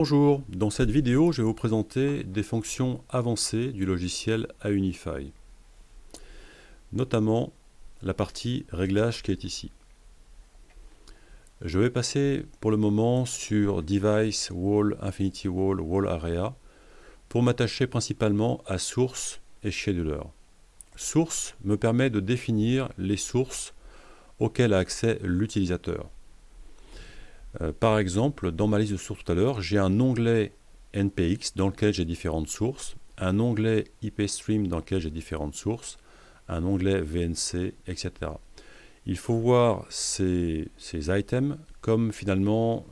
Bonjour, dans cette vidéo, je vais vous présenter des fonctions avancées du logiciel Aunify, notamment la partie réglage qui est ici. Je vais passer pour le moment sur Device, Wall, Infinity Wall, Wall Area pour m'attacher principalement à Source et Scheduler. Source me permet de définir les sources auxquelles a accès l'utilisateur. Par exemple, dans ma liste de sources tout à l'heure, j'ai un onglet NPX dans lequel j'ai différentes sources, un onglet IPStream dans lequel j'ai différentes sources, un onglet VNC, etc. Il faut voir ces items comme finalement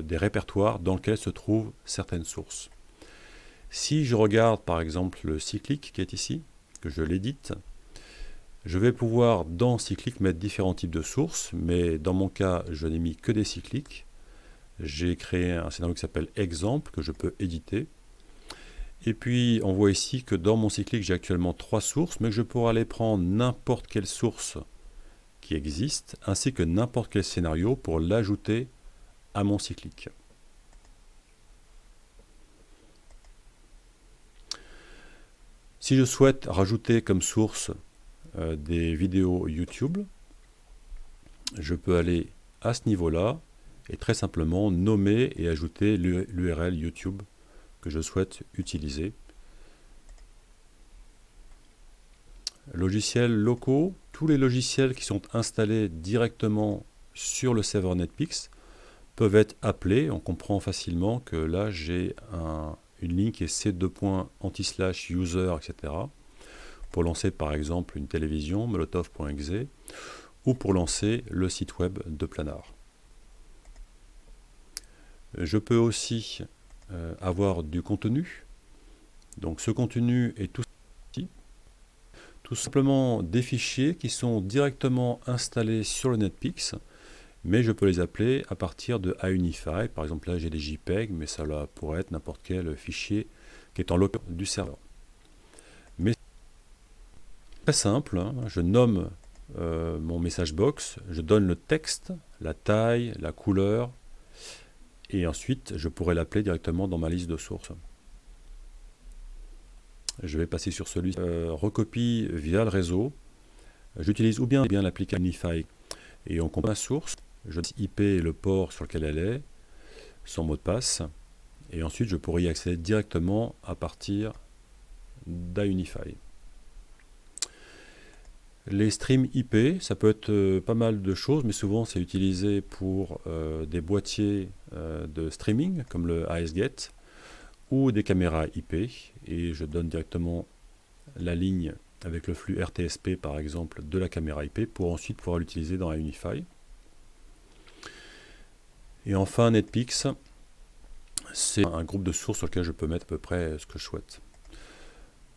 des répertoires dans lesquels se trouvent certaines sources. Si je regarde par exemple le cyclique qui est ici, que je l'édite, je vais pouvoir dans cyclique mettre différents types de sources, mais dans mon cas, je n'ai mis que des cycliques. J'ai créé un scénario qui s'appelle exemple, que je peux éditer. Et puis, on voit ici que dans mon cyclique, j'ai actuellement 3 sources, mais que je pourrais aller prendre n'importe quelle source qui existe, ainsi que n'importe quel scénario pour l'ajouter à mon cyclique. Si je souhaite rajouter comme source des vidéos YouTube, je peux aller à ce niveau-là et très simplement nommer et ajouter l'URL YouTube que je souhaite utiliser. Logiciels locaux, tous les logiciels qui sont installés directement sur le serveur Netpeaks peuvent être appelés. On comprend facilement que là j'ai une ligne qui est c:/user, etc. pour lancer par exemple une télévision, molotov.exe, ou pour lancer le site web de Planar. Je peux aussi avoir du contenu. Donc ce contenu est tout simplement des fichiers qui sont directement installés sur le Netpeaks, mais je peux les appeler à partir de Aunify. Par exemple là j'ai des JPEG, mais ça pourrait être n'importe quel fichier qui est en local du serveur. Mais c'est très simple, hein. Je nomme mon message box, je donne le texte, la taille, la couleur, et ensuite je pourrais l'appeler directement dans ma liste de sources. Je vais passer sur celui-ci. Recopie via le réseau. J'utilise ou bien l'application Aunify et on compare la source. Je dis IP et le port sur lequel elle est, son mot de passe, et ensuite je pourrais y accéder directement à partir d'Aunify. Les streams IP, ça peut être pas mal de choses, mais souvent c'est utilisé pour des boîtiers de streaming comme le ASGate ou des caméras IP, et je donne directement la ligne avec le flux RTSP par exemple de la caméra IP pour ensuite pouvoir l'utiliser dans Aunify. Et enfin Netpeaks, c'est un groupe de sources sur lequel je peux mettre à peu près ce que je souhaite.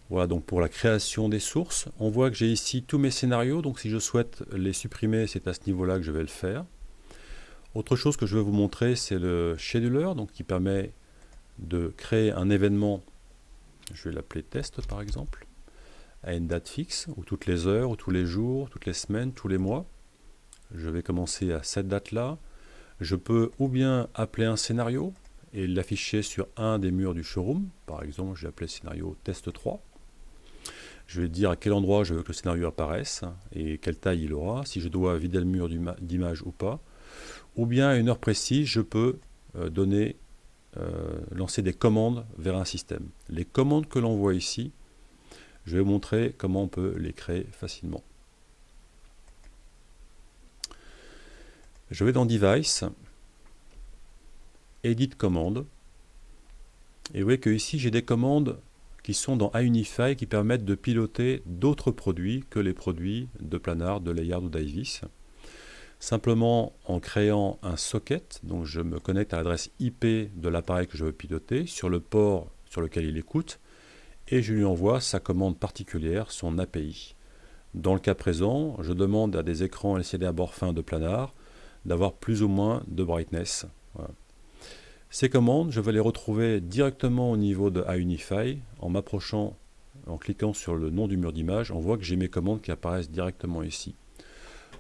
Voilà donc pour la création des sources. On voit que j'ai ici tous mes scénarios, donc si je souhaite les supprimer, c'est à ce niveau-là que je vais le faire. Autre chose que je vais vous montrer, c'est le scheduler, donc qui permet de créer un événement, je vais l'appeler test par exemple, à une date fixe, ou toutes les heures, ou tous les jours, toutes les semaines, tous les mois. Je vais commencer à cette date-là. Je peux ou bien appeler un scénario et l'afficher sur un des murs du showroom. Par exemple, je vais appeler scénario test 3. Je vais dire à quel endroit je veux que le scénario apparaisse et quelle taille il aura, si je dois vider le mur d'image ou pas. Ou bien à une heure précise, je peux lancer des commandes vers un système. Les commandes que l'on voit ici, je vais vous montrer comment on peut les créer facilement. Je vais dans Device, Edit commande, et vous voyez que ici j'ai des commandes qui sont dans Aunify qui permettent de piloter d'autres produits que les produits de Planar, de Layard ou d'Ivis. Simplement en créant un socket, donc je me connecte à l'adresse IP de l'appareil que je veux piloter sur le port sur lequel il écoute et je lui envoie sa commande particulière, son API. Dans le cas présent, je demande à des écrans LCD à bord fin de Planar d'avoir plus ou moins de brightness. Voilà. Ces commandes, je vais les retrouver directement au niveau de Aunify en m'approchant, en cliquant sur le nom du mur d'image, on voit que j'ai mes commandes qui apparaissent directement ici.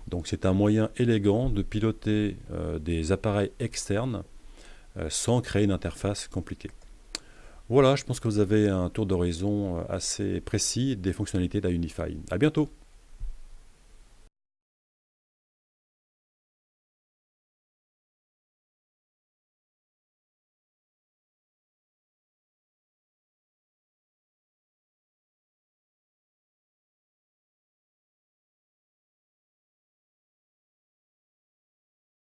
Donc c'est un moyen élégant de piloter des appareils externes sans créer une interface compliquée. Voilà, je pense que vous avez un tour d'horizon assez précis des fonctionnalités d'Iunify. À bientôt!